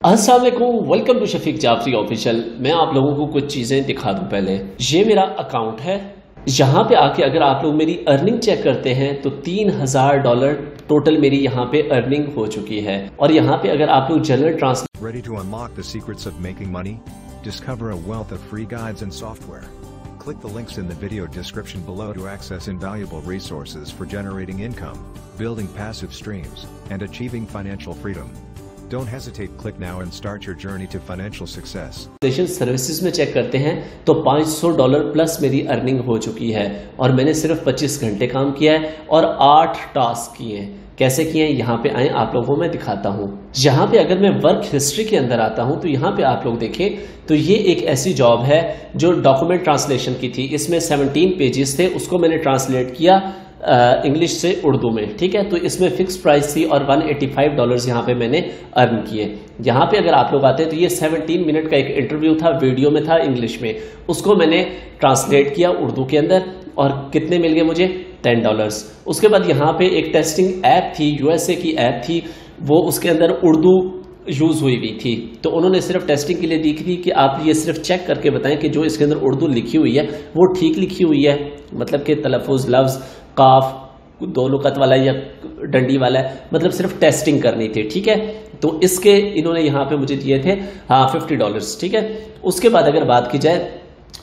अस्सलाम वालेकुम, welcome to Shafiq Jafri official. मैं आप लोगों को कुछ चीज़ें दिखा दूं। पहले ये मेरा अकाउंट है। यहाँ पे आके अगर आप लोग मेरी अर्निंग चेक करते हैं तो $3000 टोटल मेरी यहाँ पे अर्निंग हो चुकी है। और यहाँ पे अगर आप लोग general translate Ready to unlock the secrets of making money? Discover a wealth of free guides and software. Click the links in the video description below to access invaluable resources for generating income, building passive streams, and achieving financial freedom. Don't hesitate, click now and start your journey to financial success. Services में check करते हैं तो $500 plus मेरी earning हो चुकी है और मैंने सिर्फ 25 घंटे काम किया है और 8 टास्क किए हैं। कैसे किए हैं यहाँ पे आए आप लोगों को मैं दिखाता हूँ। यहाँ पे अगर मैं वर्क हिस्ट्री के अंदर आता हूँ तो यहाँ पे आप लोग देखें तो ये एक ऐसी जॉब है जो डॉक्यूमेंट ट्रांसलेशन की थी। इसमें 17 पेजेस थे, उसको मैंने ट्रांसलेट किया इंग्लिश से उर्दू में। ठीक है, तो इसमें फिक्स प्राइस थी और $185 यहाँ पे मैंने अर्न किए। यहाँ पे अगर आप लोग आते हैं तो ये 17 मिनट का एक इंटरव्यू था, वीडियो में था इंग्लिश में, उसको मैंने ट्रांसलेट किया उर्दू के अंदर और कितने मिल गए मुझे $10। उसके बाद यहाँ पे एक टेस्टिंग ऐप थी, यूएसए की ऐप थी, वो उसके अंदर उर्दू यूज हुई हुई थी। तो उन्होंने सिर्फ टेस्टिंग के लिए दी थी कि आप ये सिर्फ चेक करके बताएं कि जो इसके अंदर उर्दू लिखी हुई है वो ठीक लिखी हुई है, मतलब कि तलफ़ुज़, लफ्ज़, काफ दो लुकत वाला या डंडी वाला है, मतलब सिर्फ टेस्टिंग करनी थी। ठीक है, तो इसके इन्होंने यहाँ पे मुझे दिए थे $50। ठीक है, उसके बाद अगर बात की जाए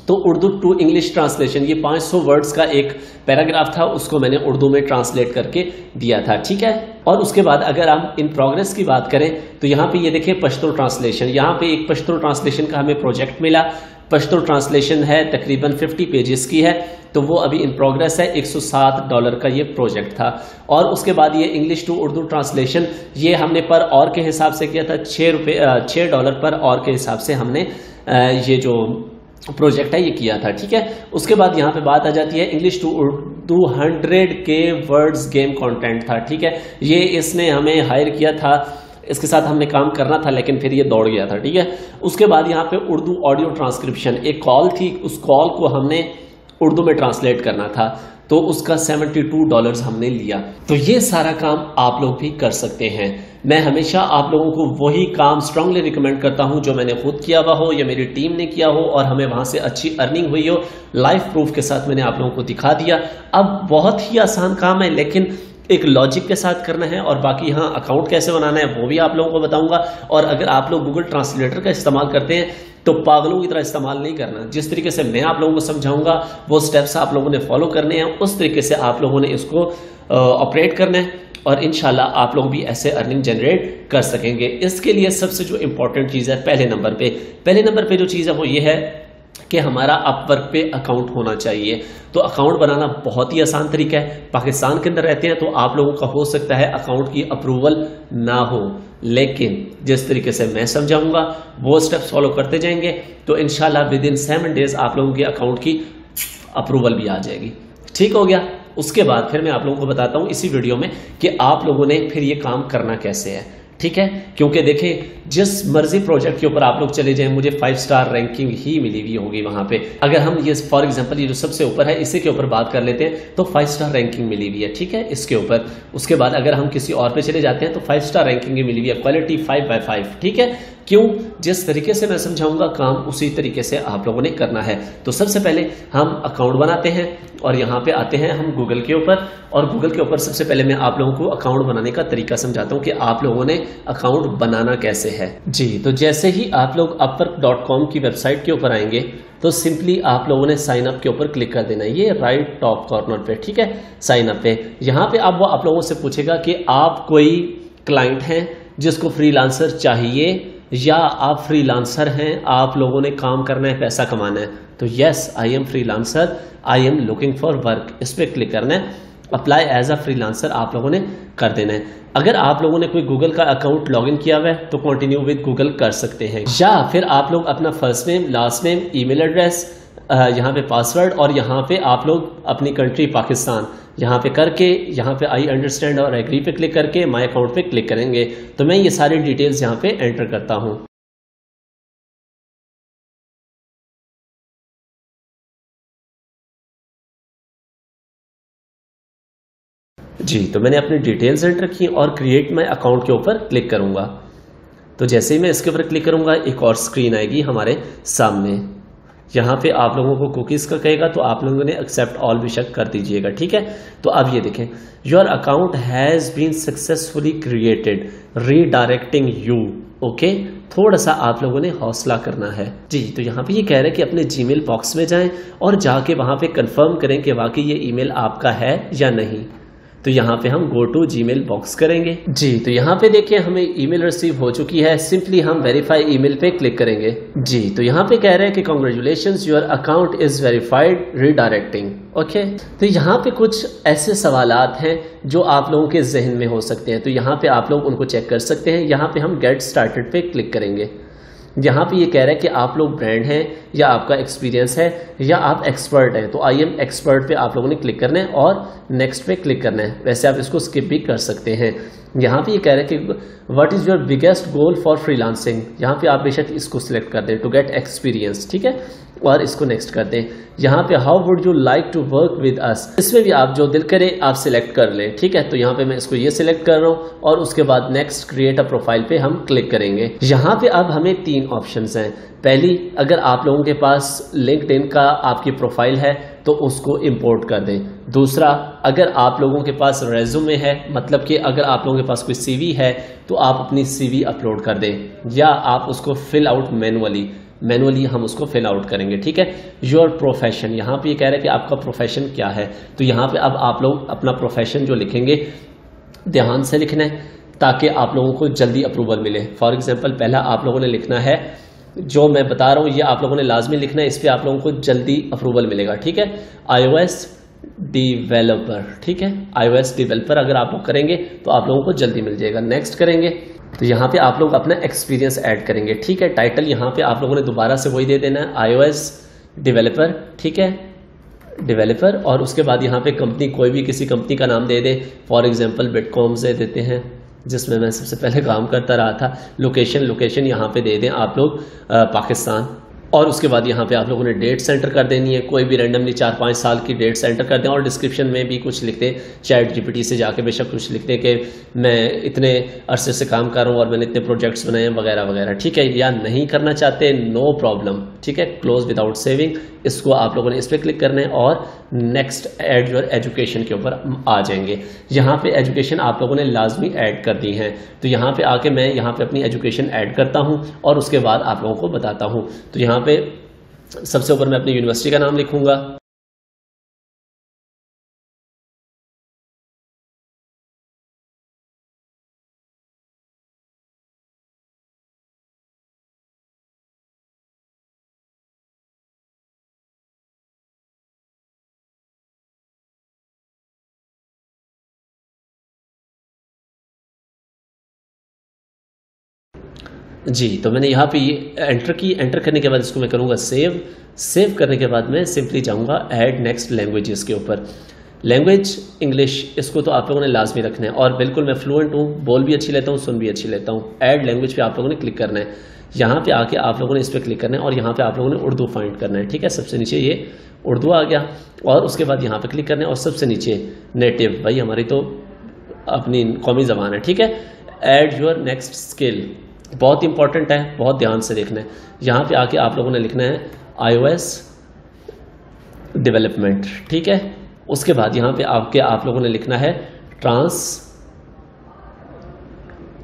तो उर्दू टू इंग्लिश ट्रांसलेशन, ये 500 वर्ड्स का एक पैराग्राफ था, उसको मैंने उर्दू में ट्रांसलेट करके दिया था। ठीक है, और उसके बाद अगर हम इन प्रोग्रेस की बात करें तो यहाँ पे ये देखिए पश्तो ट्रांसलेशन, यहाँ पे एक पश्तो ट्रांसलेशन का हमें प्रोजेक्ट मिला। पश्तो ट्रांसलेशन है, तकरीबन 50 पेजेस की है, तो वो अभी इन प्रोग्रेस है। $107 का ये प्रोजेक्ट था। और उसके बाद ये इंग्लिश टू उर्दू ट्रांसलेशन, ये हमने पर आवर के हिसाब से किया था, $6 पर आवर के हिसाब से हमने ये जो प्रोजेक्ट है ये किया था। ठीक है, उसके बाद यहाँ पे बात आ जाती है इंग्लिश टू उर्दू 100 के वर्ड्स गेम कंटेंट था। ठीक है, ये इसने हमें हायर किया था, इसके साथ हमने काम करना था, लेकिन फिर ये दौड़ गया था। ठीक है, उसके बाद यहाँ पे उर्दू ऑडियो ट्रांसक्रिप्शन, एक कॉल थी, उस कॉल को हमने उर्दू में ट्रांसलेट करना था, तो उसका $72 हमने लिया। तो ये सारा काम आप लोग भी कर सकते हैं। मैं हमेशा आप लोगों को वही काम स्ट्रांगली रिकमेंड करता हूं जो मैंने खुद किया हुआ हो या मेरी टीम ने किया हो और हमें वहां से अच्छी अर्निंग हुई हो। लाइव प्रूफ के साथ मैंने आप लोगों को दिखा दिया। अब बहुत ही आसान काम है, लेकिन एक लॉजिक के साथ करना है। और बाकी हाँ, अकाउंट कैसे बनाना है वो भी आप लोगों को बताऊंगा। और अगर आप लोग गूगल ट्रांसलेटर का इस्तेमाल करते हैं तो पागलों की तरह इस्तेमाल नहीं करना। जिस तरीके से मैं आप लोगों को समझाऊंगा वो स्टेप्स आप लोगों ने फॉलो करने हैं, उस तरीके से आप लोगों ने इसको ऑपरेट करना है और इंशाल्लाह आप लोग भी ऐसे अर्निंग जनरेट कर सकेंगे। इसके लिए सबसे जो इंपॉर्टेंट चीज़ है, पहले नंबर पे जो चीज़ है वो ये है कि हमारा अपवर्क पे अकाउंट होना चाहिए। तो अकाउंट बनाना बहुत ही आसान तरीका है। पाकिस्तान के अंदर रहते हैं तो आप लोगों का हो सकता है अकाउंट की अप्रूवल ना हो, लेकिन जिस तरीके से मैं समझाऊंगा वो स्टेप्स फॉलो करते जाएंगे तो इंशाल्लाह विद इन 7 डेज आप लोगों के अकाउंट की अप्रूवल भी आ जाएगी। ठीक हो गया। उसके बाद फिर मैं आप लोगों को बताता हूं इसी वीडियो में कि आप लोगों ने फिर ये काम करना कैसे है। ठीक है, क्योंकि देखें जिस मर्जी प्रोजेक्ट के ऊपर आप लोग चले जाएं, मुझे 5 स्टार रैंकिंग ही मिली हुई होगी वहां पे। अगर हम ये फॉर एग्जांपल ये जो सबसे ऊपर है इसी के ऊपर बात कर लेते हैं तो 5 स्टार रैंकिंग मिली हुई है। ठीक है, इसके ऊपर। उसके बाद अगर हम किसी और पे चले जाते हैं तो 5 स्टार रैंकिंग मिली हुई है, क्वालिटी 5/5। ठीक है, क्यों? जिस तरीके से मैं समझाऊंगा काम उसी तरीके से आप लोगों ने करना है। तो सबसे पहले हम अकाउंट बनाते हैं और यहाँ पे आते हैं हम गूगल के ऊपर। और गूगल के ऊपर सबसे पहले मैं आप लोगों को अकाउंट बनाने का तरीका समझाता हूँ कि आप लोगों ने अकाउंट बनाना कैसे है। जी, तो जैसे ही आप लोग upwork.com की वेबसाइट के ऊपर आएंगे तो सिंपली आप लोगों ने साइन अप के ऊपर क्लिक कर देना है, ये राइट टॉप कॉर्नर पे। ठीक है, साइन अप पे। यहाँ पे अब वो आप लोगों से पूछेगा कि आप कोई क्लाइंट हैं जिसको फ्रीलांसर चाहिए या आप फ्रीलांसर हैं, आप लोगों ने काम करना है, पैसा कमाना है। तो yes, I am freelancer, I am looking for work, इस पर क्लिक करना है। अप्लाई एज अ फ्रीलांसर आप लोगों ने कर देना है। अगर आप लोगों ने कोई गूगल का अकाउंट लॉगिन किया हुआ है तो कंटिन्यू विद गूगल कर सकते हैं, या फिर आप लोग अपना first name, last name, email address, यहाँ पे पासवर्ड और यहाँ पे आप लोग अपनी कंट्री पाकिस्तान यहाँ पे करके, यहाँ पे आई अंडरस्टैंड और एग्री पे क्लिक करके माय अकाउंट पे क्लिक करेंगे। तो मैं ये सारी डिटेल्स यहाँ पे एंटर करता हूँ। जी, तो मैंने अपनी डिटेल्स एंटर की और क्रिएट माय अकाउंट के ऊपर क्लिक करूंगा। तो जैसे ही मैं इसके ऊपर क्लिक करूंगा एक और स्क्रीन आएगी हमारे सामने। यहाँ पे आप लोगों को कुकीज का कहेगा तो आप लोगों ने एक्सेप्ट ऑल बेशक कर दीजिएगा, ठीक है। तो अब ये देखें, your account has been successfully created redirecting you. Okay, थोड़ा सा आप लोगों ने हौसला करना है जी। तो यहाँ पे ये कह रहे हैं कि अपने जीमेल बॉक्स में जाएं और जाके वहां पे कंफर्म करें कि वाकई ये ईमेल आपका है या नहीं। तो यहाँ पे हम गो टू जीमेल बॉक्स करेंगे जी। तो यहाँ पे देखिए हमें ईमेल रिसीव हो चुकी है, सिंपली हम वेरीफाई ईमेल पे क्लिक करेंगे जी। तो यहाँ पे कह रहे हैं कि congratulations your account is verified redirecting. Okay, तो यहाँ पे कुछ ऐसे सवालात हैं जो आप लोगों के जहन में हो सकते हैं, तो यहाँ पे आप लोग उनको चेक कर सकते हैं। यहाँ पे हम गेट स्टार्टेड पे क्लिक करेंगे। यहाँ पे ये कह रहा है कि आप लोग ब्रांड हैं या आपका एक्सपीरियंस है या आप एक्सपर्ट हैं। तो आई एम एक्सपर्ट पे आप लोगों ने क्लिक करना है और नेक्स्ट पे क्लिक करना है। वैसे आप इसको स्किप भी कर सकते हैं। यहाँ पे ये कह रहे हैं कि what is your biggest goal for freelancing. यहाँ पे आप बेशक इसको सिलेक्ट कर दें टू गेट एक्सपीरियंस, ठीक है, और इसको नेक्स्ट कर दें। यहाँ पे how would you like to work with us, इसमें भी आप जो दिल करे आप सिलेक्ट कर लें, ठीक है। तो यहाँ पे मैं इसको ये सिलेक्ट कर रहा हूँ और उसके बाद नेक्स्ट क्रिएट अ प्रोफाइल पे हम क्लिक करेंगे। यहाँ पे अब हमें 3 ऑप्शंस हैं। पहली, अगर आप लोगों के पास लिंक्डइन का आपकी प्रोफाइल है तो उसको इंपोर्ट कर दें। दूसरा, अगर आप लोगों के पास रेज्यूमे है, मतलब कि अगर आप लोगों के पास कोई सीवी है तो आप अपनी सीवी अपलोड कर दें, या आप उसको फिल आउट मैनुअली हम उसको फिल आउट करेंगे, ठीक है। योर प्रोफेशन, यहाँ पे ये कह रहे हैं कि आपका प्रोफेशन क्या है। तो यहाँ पे अब आप लोग अपना प्रोफेशन जो लिखेंगे ध्यान से लिखना है ताकि आप लोगों को जल्दी अप्रूवल मिले। फॉर एग्जांपल, पहला आप लोगों ने लिखना है, जो मैं बता रहा हूँ ये आप लोगों ने लाजमी लिखना है, इस पर आप लोगों को जल्दी अप्रूवल मिलेगा, ठीक है। iOS डेवलपर, ठीक है, iOS डेवलपर अगर आप लोग करेंगे तो आप लोगों को जल्दी मिल जाएगा। नेक्स्ट करेंगे तो यहाँ पे आप लोग अपना एक्सपीरियंस ऐड करेंगे, ठीक है। टाइटल यहाँ पे आप लोगों ने दोबारा से वही दे देना है, iOS डेवलपर, ठीक है, डेवलपर। और उसके बाद यहाँ पे कंपनी, कोई भी किसी कंपनी का नाम दे दे। फॉर एग्जांपल बिटकॉम से देते हैं जिसमें मैं सबसे पहले काम करता रहा था। लोकेशन यहाँ पे दे दें आप लोग पाकिस्तान। और उसके बाद यहाँ पे आप लोगों ने डेट सेंटर कर देनी है, कोई भी रैंडमली 4-5 साल की डेट सेंटर कर दें। और डिस्क्रिप्शन में भी कुछ लिखते हैं, चैट जीपीटी से जाके बेशक कुछ लिखते हैं कि मैं इतने अरसे से काम कर रहा हूँ और मैंने इतने प्रोजेक्ट्स बनाए हैं वगैरह वगैरह, ठीक है। या नहीं करना चाहते, नो प्रॉब्लम, ठीक है, क्लोज विदाउट सेविंग, इसको आप लोगों ने इस पर क्लिक करना है और नेक्स्ट ऐड योर एजुकेशन के ऊपर आ जाएंगे। यहाँ पे एजुकेशन आप लोगों ने लाजमी ऐड कर दी है। तो यहाँ पे आके मैं यहाँ पे अपनी एजुकेशन ऐड करता हूँ और उसके बाद आप लोगों को बताता हूँ। तो यहाँ पे सबसे ऊपर मैं अपनी यूनिवर्सिटी का नाम लिखूंगा, जी। तो मैंने यहाँ पे एंटर की, एंटर करने के बाद इसको मैं करूँगा सेव करने के बाद मैं सिंपली जाऊँगा ऐड नेक्स्ट लैंग्वेजेस के ऊपर। लैंग्वेज इंग्लिश, इसको तो आप लोगों ने लाजमी रखना है और बिल्कुल मैं फ्लुएंट हूँ, बोल भी अच्छी लेता हूँ, सुन भी अच्छी लेता हूँ। ऐड लैंग्वेज पे आप लोगों ने क्लिक करना है। यहाँ पे आके आप लोगों ने इस पर क्लिक करना है और यहाँ पे आप लोगों ने उर्दू फाइंड करना है, ठीक है। सबसे नीचे ये उर्दू आ गया और उसके बाद यहाँ पे क्लिक करना है और सबसे नीचे नेटिव, भाई हमारी तो अपनी कौमी ज़बान है, ठीक है। ऐड योर नेक्स्ट स्किल, बहुत इंपॉर्टेंट है, बहुत ध्यान से देखना है। यहाँ पे आके आप लोगों ने लिखना है iOS डेवलपमेंट, ठीक है। उसके बाद यहाँ पे आप लोगों ने लिखना है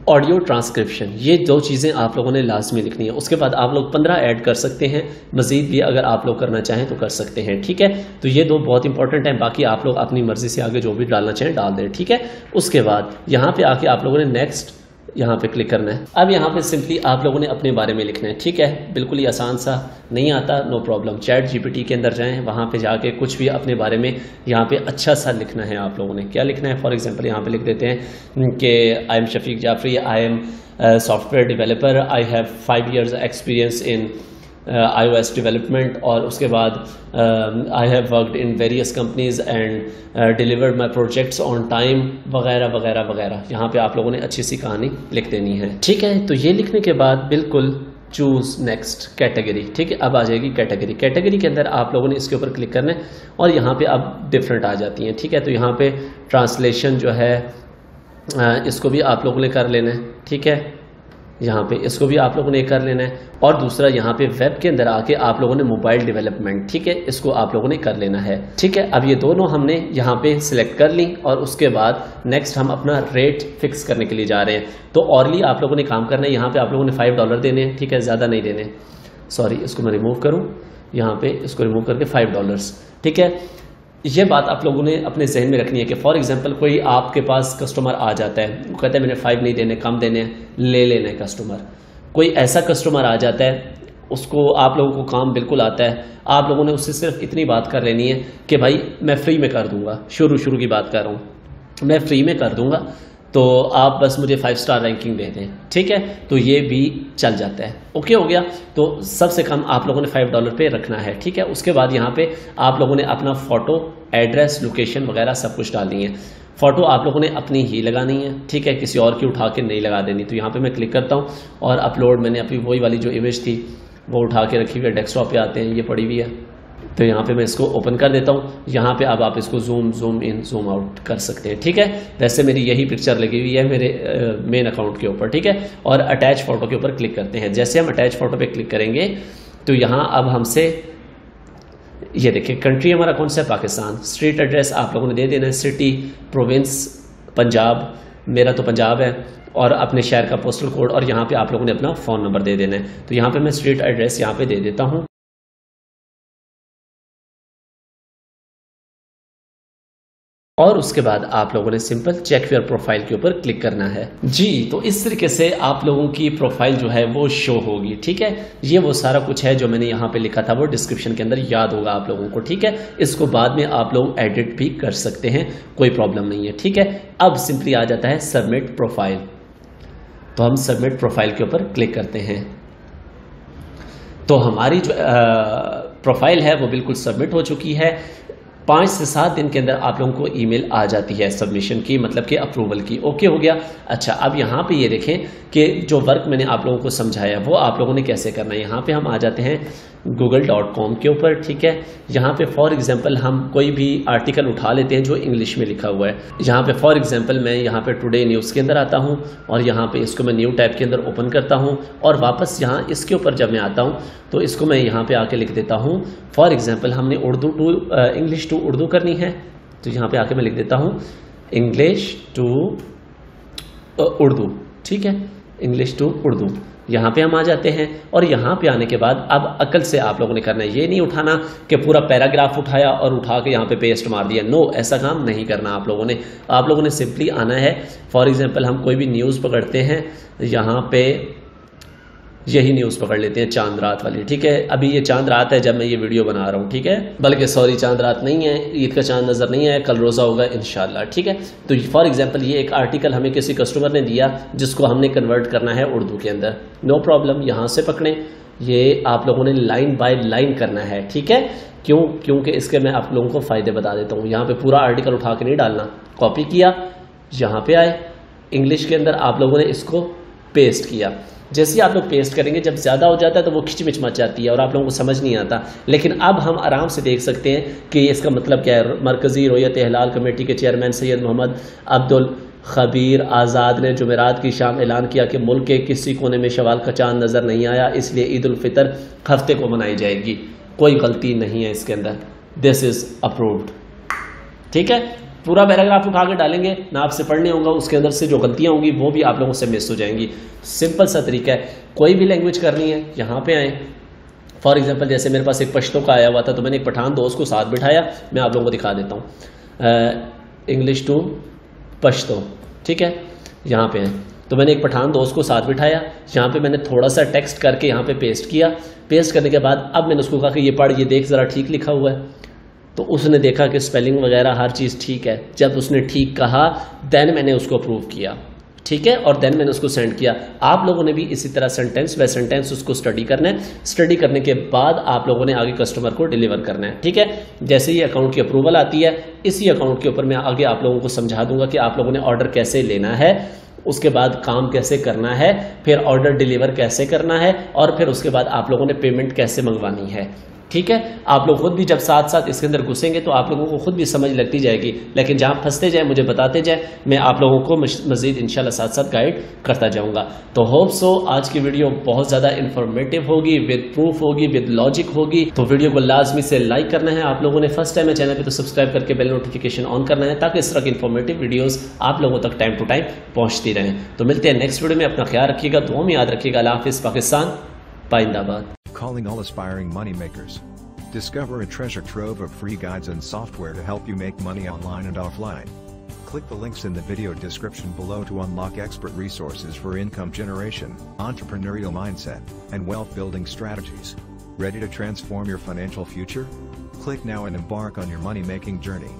ऑडियो ट्रांसक्रिप्शन, ये 2 चीज़ें आप लोगों ने लाजमी लिखनी है। उसके बाद आप लोग 15 ऐड कर सकते हैं, मजीद भी अगर आप लोग करना चाहें तो कर सकते हैं, ठीक है। तो ये 2 बहुत इंपॉर्टेंट हैं, बाकी आप लोग अपनी मर्जी से आगे जो भी डालना चाहें डाल दें, ठीक है। उसके बाद यहाँ पे आके आप लोगों ने नेक्स्ट यहाँ पे क्लिक करना है। अब यहाँ पे सिंपली आप लोगों ने अपने बारे में लिखना है, ठीक है। बिल्कुल ही आसान सा, नहीं आता नो प्रॉब्लम, चैट जीपीटी के अंदर जाएं, वहाँ पे जाके कुछ भी अपने बारे में यहाँ पे अच्छा सा लिखना है। आप लोगों ने क्या लिखना है, फॉर एग्जांपल यहाँ पे लिख देते हैं कि I am Shafiq Jafri, I am software developer, I have 5 years experience in iOS development. और उसके बाद I have worked in various companies and delivered my projects on time, वगैरह वगैरह वगैरह। यहाँ पे आप लोगों ने अच्छी सी कहानी लिख देनी है, ठीक है। तो ये लिखने के बाद बिल्कुल चूज नेक्स्ट कैटेगरी, ठीक है। अब आ जाएगी कैटेगरी के अंदर आप लोगों ने इसके ऊपर क्लिक करना है और यहाँ पे अब डिफरेंट आ जाती हैं, ठीक है। तो यहाँ पे ट्रांसलेशन जो है इसको भी आप लोगों ने कर लेना है, ठीक है। यहाँ पे इसको भी आप लोगों ने कर लेना है। और दूसरा यहाँ पे वेब के अंदर आके आप लोगों ने मोबाइल डेवलपमेंट, ठीक है, इसको आप लोगों ने कर लेना है। ठीक है, अब ये दोनों हमने यहाँ पे सिलेक्ट कर ली और उसके बाद नेक्स्ट हम अपना रेट फिक्स करने के लिए जा रहे हैं। तो ऑरली आप लोगों ने काम करना है, यहाँ पे आप लोगों ने $5 देने हैं, ठीक है, ज़्यादा नहीं देने। सॉरी, इसको मैं रिमूव करूँ, यहाँ पे इसको रिमूव करके $5, ठीक है। ये बात आप लोगों ने अपने जहन में रखनी है कि फॉर एग्जांपल कोई आपके पास कस्टमर आ जाता है, वो कहता है मैंने 5 नहीं देने, कम देने, ले लेना है कस्टमर। कोई ऐसा कस्टमर आ जाता है, उसको आप लोगों को काम बिल्कुल आता है, आप लोगों ने उससे सिर्फ इतनी बात कर लेनी है कि भाई मैं फ्री में कर दूंगा, शुरू की बात कर रहा हूँ, मैं फ्री में कर दूंगा, तो आप बस मुझे 5 स्टार रैंकिंग दे दें, ठीक है, तो ये भी चल जाता है। ओके हो गया। तो सबसे कम आप लोगों ने $5 पे रखना है, ठीक है। उसके बाद यहाँ पे आप लोगों ने अपना फोटो, एड्रेस, लोकेशन वगैरह सब कुछ डालनी है। फोटो आप लोगों ने अपनी ही लगानी है, ठीक है, किसी और की उठा के नहीं लगा देनी। तो यहाँ पे मैं क्लिक करता हूँ और अपलोड, मैंने अपनी वही वाली जो इमेज थी वो उठा के रखी हुई है, डेस्कटॉप पे आते हैं, ये पड़ी हुई है। तो यहाँ पे मैं इसको ओपन कर देता हूँ। यहाँ पे अब आप इसको जूम इन जूम आउट कर सकते हैं, ठीक है। वैसे मेरी यही पिक्चर लगी हुई है मेरे मेन अकाउंट के ऊपर, ठीक है। और अटैच फोटो के ऊपर क्लिक करते हैं। जैसे हम अटैच फोटो पे क्लिक करेंगे तो यहाँ अब हमसे ये देखिए, कंट्री हमारा कौन सा है, पाकिस्तान। स्ट्रीट एड्रेस आप लोगों ने दे देना है, सिटी, प्रोविंस पंजाब, मेरा तो पंजाब है, और अपने शहर का पोस्टल कोड, और यहाँ पे आप लोगों ने अपना फ़ोन नंबर दे देना है। तो यहाँ पे मैं स्ट्रीट एड्रेस यहाँ पे दे देता हूँ। और उसके बाद आप लोगों ने सिंपल चेक योर प्रोफाइल के ऊपर क्लिक करना है जी। तो इस तरीके से आप लोगों की प्रोफाइल जो है वो शो होगी, ठीक है। ये वो सारा कुछ है जो मैंने यहाँ पे लिखा था, वो डिस्क्रिप्शन के अंदर याद होगा आप लोगों को, ठीक है। इसको बाद में आप लोग एडिट भी कर सकते हैं, कोई प्रॉब्लम नहीं है, ठीक है। अब सिंपली आ जाता है सबमिट प्रोफाइल। तो हम सबमिट प्रोफाइल के ऊपर क्लिक करते हैं। तो हमारी जो प्रोफाइल है वो बिल्कुल सबमिट हो चुकी है। 5 से 7 दिन के अंदर आप लोगों को ईमेल आ जाती है सबमिशन की, मतलब कि अप्रूवल की। ओके हो गया। अच्छा, अब यहाँ पे ये देखें कि जो वर्क मैंने आप लोगों को समझाया वो आप लोगों ने कैसे करना है। यहाँ पे हम आ जाते हैं google.com के ऊपर, ठीक है। यहाँ पे फॉर एग्जांपल हम कोई भी आर्टिकल उठा लेते हैं जो इंग्लिश में लिखा हुआ है। यहाँ पे फॉर एग्जांपल मैं यहाँ पे टुडे न्यूज़ के अंदर आता हूँ और यहाँ पे इसको मैं न्यू टैब के अंदर ओपन करता हूँ और वापस यहाँ इसके ऊपर जब मैं आता हूँ तो इसको मैं यहाँ पे आके लिख देता हूँ। फॉर एग्जांपल हमने इंग्लिश टू उर्दू करनी है, तो यहाँ पे आके मैं लिख देता हूँ इंग्लिश टू उर्दू, ठीक है, इंग्लिश टू उर्दू। यहाँ पे हम आ जाते हैं और यहाँ पे आने के बाद अब अकल से आप लोगों ने करना है। ये नहीं उठाना कि पूरा पैराग्राफ उठाया और उठा के यहाँ पे पेस्ट मार दिया, नो, ऐसा काम नहीं करना आप लोगों ने। आप लोगों ने सिंपली आना है। फॉर एग्जांपल हम कोई भी न्यूज़ पकड़ते हैं, यहाँ पे यही न्यूज़ पकड़ लेते हैं चांद रात वाली, ठीक है। अभी ये चांद रात है जब मैं ये वीडियो बना रहा हूँ, ठीक है, बल्कि सॉरी चांद रात नहीं है, ईद का चांद नज़र नहीं है, कल रोज़ा होगा इंशाल्लाह, ठीक है। तो फॉर एग्जांपल ये एक आर्टिकल हमें किसी कस्टमर ने दिया जिसको हमने कन्वर्ट करना है उर्दू के अंदर, नो प्रॉब्लम, यहाँ से पकड़ें। ये आप लोगों ने लाइन बाय लाइन करना है, ठीक है। क्योंकि इसके मैं आप लोगों को फ़ायदे बता देता हूँ। यहाँ पर पूरा आर्टिकल उठा के नहीं डालना, कॉपी किया, यहाँ पे आए, इंग्लिश के अंदर आप लोगों ने इसको पेस्ट किया। जैसे ही आप लोग पेस्ट करेंगे, जब ज़्यादा हो जाता है तो वो खिचमिच मच जाती है और आप लोगों को समझ नहीं आता। लेकिन अब हम आराम से देख सकते हैं कि इसका मतलब क्या है। मरकज़ी रोयत हिलाल कमेटी के चेयरमैन सैयद मोहम्मद अब्दुल खबीर आज़ाद ने जुमेरात की शाम ऐलान किया कि मुल्क के किसी कोने में शवाल का चांद नज़र नहीं आया, इसलिए ईद उल फितर हफ्ते को मनाई जाएगी। कोई गलती नहीं है इसके अंदर, दिस इज़ अप्रूव्ड, ठीक है। पूरा पैराग्राफ उठा के डालेंगे ना, आपसे पढ़ने होगा, उसके अंदर से जो गलतियां होंगी वो भी आप लोगों से मिस हो जाएंगी। सिंपल सा तरीका है। कोई भी लैंग्वेज करनी है, यहाँ पे आए। फॉर एग्जांपल जैसे मेरे पास एक पश्तो का आया हुआ था, तो मैंने एक पठान दोस्त को साथ बिठाया, मैं आप लोगों को दिखा देता हूँ, इंग्लिश टू पश्तो, ठीक है। यहाँ पे है, तो मैंने एक पठान दोस्त को साथ बिठाया, यहाँ पे मैंने थोड़ा सा टेक्स्ट करके यहाँ पे पेस्ट किया। पेस्ट करने के बाद अब मैंने उसको कहा कि ये पढ़, ये देख ज़रा ठीक लिखा हुआ है। तो उसने देखा कि स्पेलिंग वगैरह हर चीज़ ठीक है। जब उसने ठीक कहा देन मैंने उसको अप्रूव किया, ठीक है, और देन मैंने उसको सेंड किया। आप लोगों ने भी इसी तरह सेंटेंस बाय सेंटेंस उसको स्टडी करना है। स्टडी करने के बाद आप लोगों ने आगे कस्टमर को डिलीवर करना है, ठीक है। जैसे ही अकाउंट की अप्रूवल आती है, इसी अकाउंट के ऊपर मैं आगे आप लोगों को समझा दूंगा कि आप लोगों ने ऑर्डर कैसे लेना है, उसके बाद काम कैसे करना है, फिर ऑर्डर डिलीवर कैसे करना है, और फिर उसके बाद आप लोगों ने पेमेंट कैसे मंगवानी है, ठीक है, आप लोग खुद भी जब साथ साथ इसके अंदर घुसेंगे तो आप लोगों को खुद भी समझ लगती जाएगी, लेकिन जहां फंसते जाए मुझे बताते जाए, मैं आप लोगों को मजीद इंशाल्लाह साथ साथ गाइड करता जाऊंगा। तो होप सो आज की वीडियो बहुत ज्यादा इंफॉर्मेटिव होगी, विद प्रूफ होगी, विद लॉजिक होगी। तो वीडियो को लाजमी से लाइक करना है, आप लोगों ने फर्स्ट टाइम है चैनल पे तो सब्सक्राइब करके बेल नोटिफिकेशन ऑन करना है, ताकि इस तरह की इंफॉर्मेटिव वीडियोस आप लोगों तक टाइम टू टाइम पहुंचती रहें। तो मिलते हैं नेक्स्ट वीडियो में, अपना ख्याल रखिएगा, दुआ में याद रखिएगा। अल्लाह हाफिज़, Pakistan पाइंदाबाद। Calling all aspiring moneymakers. Discover a treasure trove of free guides and software to help you make money online and offline. Click the links in the video description below to unlock expert resources for income generation, entrepreneurial mindset, and wealth building strategies. Ready to transform your financial future? Click now and embark on your money making journey.